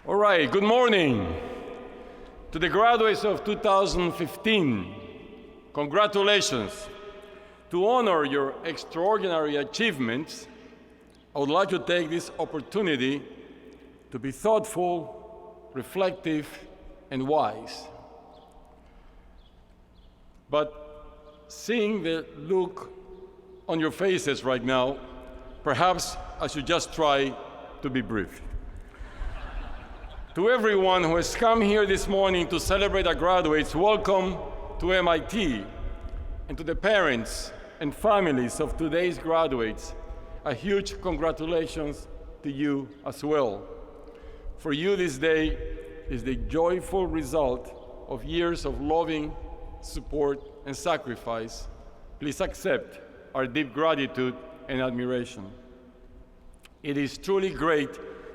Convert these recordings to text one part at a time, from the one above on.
All right, good morning to the graduates of 2015. Congratulations. To honor your extraordinary achievements, I would like to take this opportunity to be thoughtful, reflective, and wise. But seeing the look on your faces right now, perhaps I should just try to be brief. To everyone who has come here this morning to celebrate our graduates, welcome to MIT. And to the parents and families of today's graduates, a huge congratulations to you as well. For you, this day is the joyful result of years of loving, support, and sacrifice. Please accept our deep gratitude and admiration. It is truly great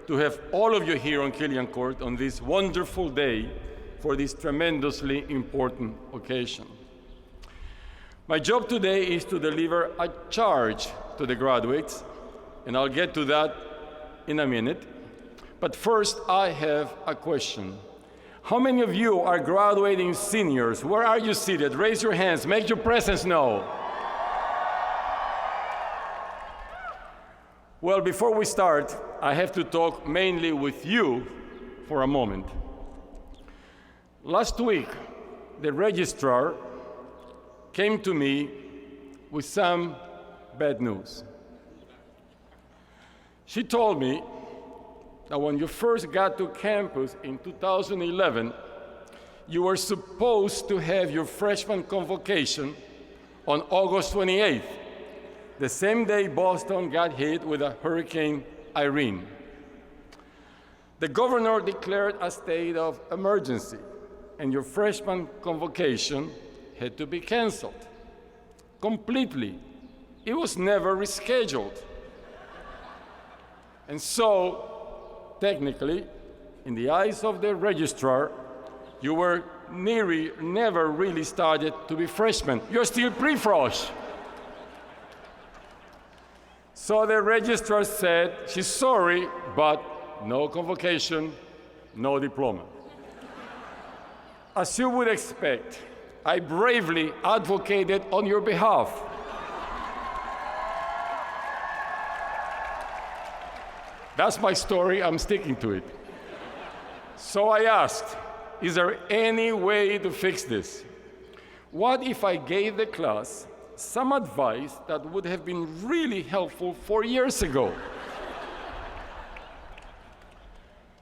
to have all of you here on Killian Court on this wonderful day for this tremendously important occasion. My job today is to deliver a charge to the graduates, and I'll get to that in a minute. But first, I have a question. How many of you are graduating seniors? Where are you seated? Raise your hands, make your presence known. Well, before we start, I have to talk mainly with you for a moment. Last week, the registrar came to me with some bad news. She told me that when you first got to campus in 2011, you were supposed to have your freshman convocation on August 28th, the same day Boston got hit with a Hurricane Irene. The governor declared a state of emergency, and your freshman convocation had to be canceled completely. It was never rescheduled. And so, technically, in the eyes of the registrar, you were never really started to be freshmen. You're still pre-frosh. So the registrar said, she's sorry, but no convocation, no diploma. As you would expect, I bravely advocated on your behalf. That's my story, I'm sticking to it. So I asked, is there any way to fix this? What if I gave the class some advice that would have been really helpful 4 years ago?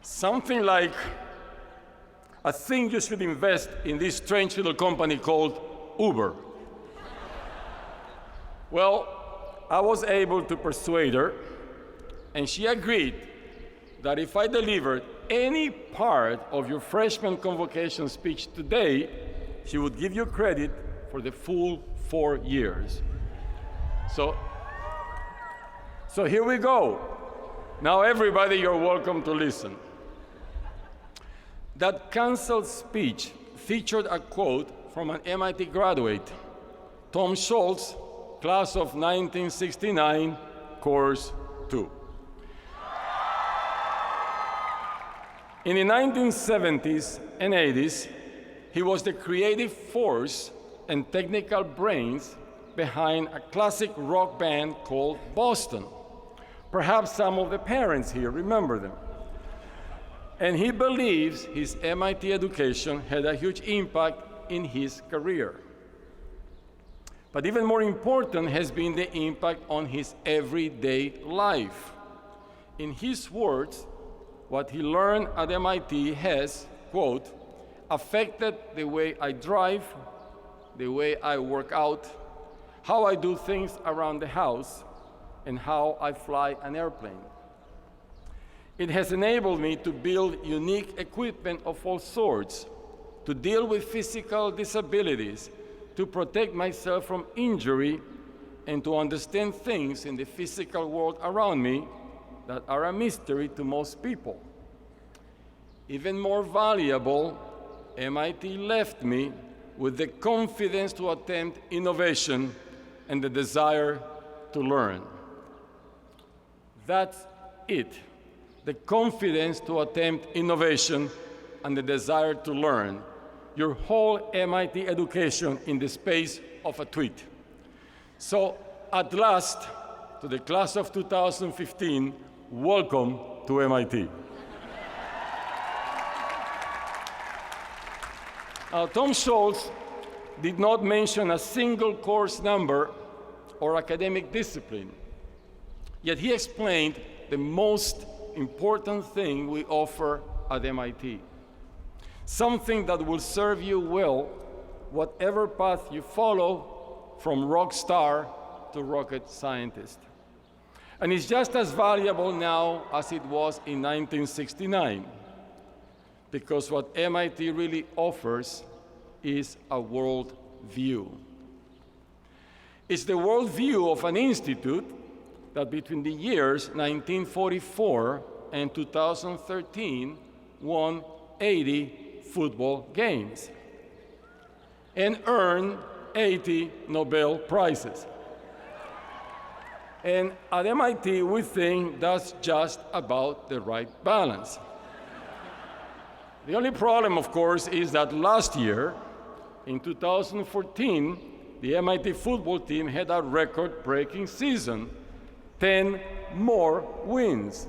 Something like, I think you should invest in this strange little company called Uber. Well, I was able to persuade her, and she agreed that if I delivered any part of your freshman convocation speech today, she would give you credit for the full 4 years. So here we go. Now everybody, you're welcome to listen. That canceled speech featured a quote from an MIT graduate, Tom Schultz, class of 1969, course 2. In the 1970s and 80s, he was the creative force and technical brains behind a classic rock band called Boston. Perhaps some of the parents here remember them. And he believes his MIT education had a huge impact in his career. But even more important has been the impact on his everyday life. In his words, what he learned at MIT has, quote, affected the way I drive, the way I work out, how I do things around the house, and how I fly an airplane. It has enabled me to build unique equipment of all sorts, to deal with physical disabilities, to protect myself from injury, and to understand things in the physical world around me that are a mystery to most people. Even more valuable, MIT left me with the confidence to attempt innovation and the desire to learn. That's it. the confidence to attempt innovation, and the desire to learn. Your whole MIT education in the space of a tweet. So, at last, to the class of 2015, welcome to MIT. Tom Scholz did not mention a single course number or academic discipline, yet he explained the most important thing we offer at MIT, something that will serve you well whatever path you follow, from rock star to rocket scientist. And it's just as valuable now as it was in 1969, because what MIT really offers is a world view. It's the world view of an institute that between the years 1944 and 2013 won 80 football games and earned 80 Nobel Prizes. And at MIT, we think that's just about the right balance. The only problem, of course, is that last year, in 2014, the MIT football team had a record-breaking season, 10 more wins.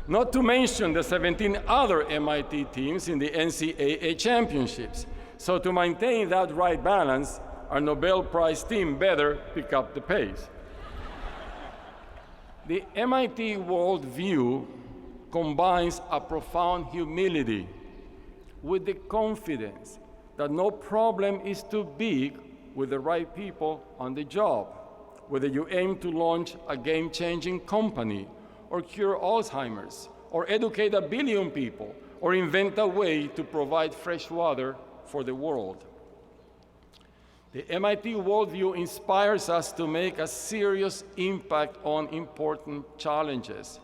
Not to mention the 17 other MIT teams in the NCAA championships. So to maintain that right balance, our Nobel Prize team better pick up the pace. The MIT worldview combines a profound humility with the confidence that no problem is too big with the right people on the job, whether you aim to launch a game-changing company, or cure Alzheimer's, or educate 1 billion people, or invent a way to provide fresh water for the world. The MIT worldview inspires us to make a serious impact on important challenges,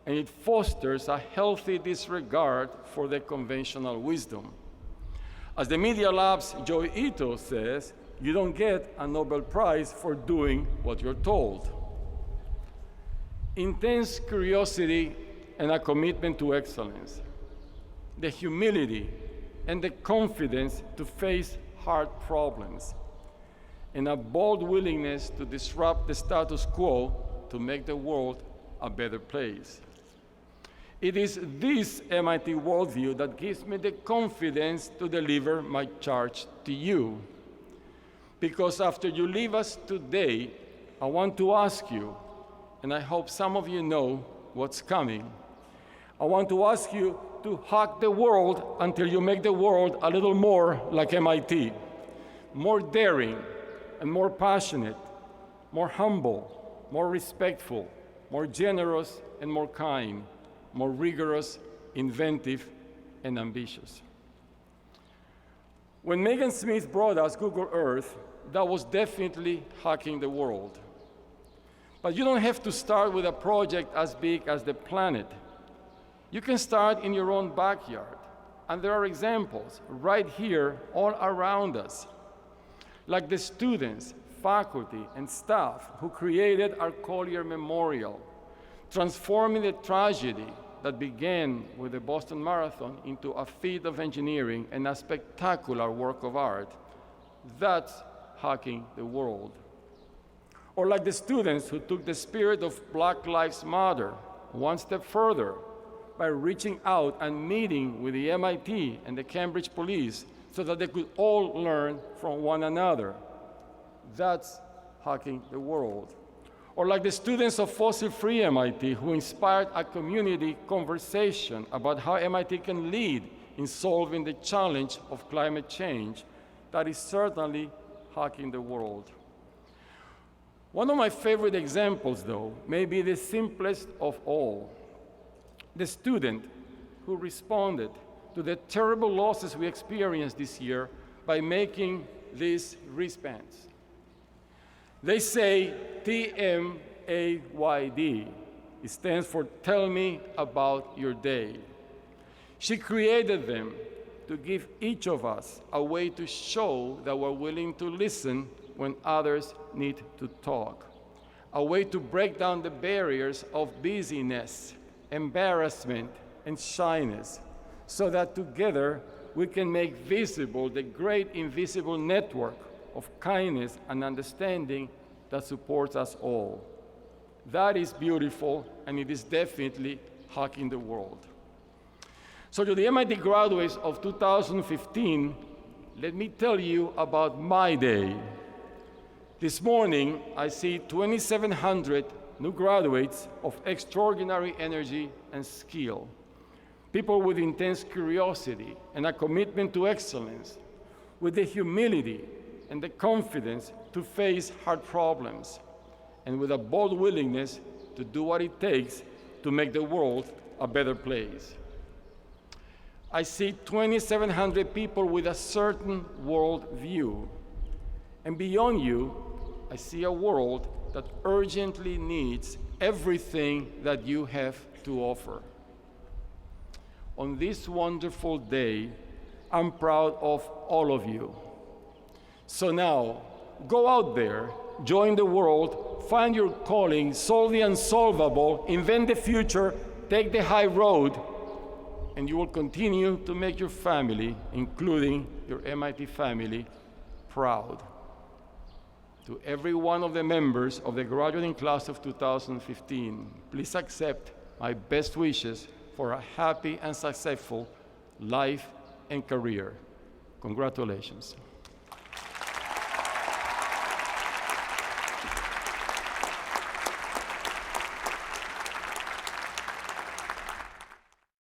and it fosters a healthy disregard for the conventional wisdom. As the Media Lab's Joi Ito says, you don't get a Nobel Prize for doing what you're told. Intense curiosity and a commitment to excellence, the humility and the confidence to face hard problems, and a bold willingness to disrupt the status quo to make the world a better place. It is this MIT worldview that gives me the confidence to deliver my charge to you. Because after you leave us today, I want to ask you, and I hope some of you know what's coming. I want to ask you to hack the world until you make the world a little more like MIT, more daring and more passionate, more humble, more respectful, more generous and more kind, more rigorous, inventive, and ambitious. When Megan Smith brought us Google Earth, that was definitely hacking the world. But you don't have to start with a project as big as the planet. You can start in your own backyard. And there are examples right here all around us, like the students, faculty, and staff who created our Collier Memorial, transforming the tragedy that began with the Boston Marathon into a feat of engineering and a spectacular work of art. That's hacking the world. Or like the students who took the spirit of Black Lives Matter one step further by reaching out and meeting with the MIT and the Cambridge police so that they could all learn from one another. That's hacking the world. Or like the students of Fossil-Free MIT who inspired a community conversation about how MIT can lead in solving the challenge of climate change. That is certainly hacking the world. One of my favorite examples, though, may be the simplest of all. The student who responded to the terrible losses we experienced this year by making these wristbands. They say TMAYD. It stands for Tell Me About Your Day. She created them to give each of us a way to show that we're willing to listen when others need to talk, a way to break down the barriers of busyness embarrassment, and shyness, so that together we can make visible the great invisible network of kindness and understanding that supports us all. That is beautiful, and it is definitely hacking the world. So to the MIT graduates of 2015, let me tell you about my day. This morning, I see 2,700 new graduates of extraordinary energy and skill, people with intense curiosity and a commitment to excellence, with the humility and the confidence to face hard problems, and with a bold willingness to do what it takes to make the world a better place. I see 2,700 people with a certain world view, and beyond you, I see a world that urgently needs everything that you have to offer. On this wonderful day, I'm proud of all of you. So now, go out there, join the world, find your calling, solve the unsolvable, invent the future, take the high road, and you will continue to make your family, including your MIT family, proud. To every one of the members of the graduating class of 2015, please accept my best wishes for a happy and successful life and career. Congratulations.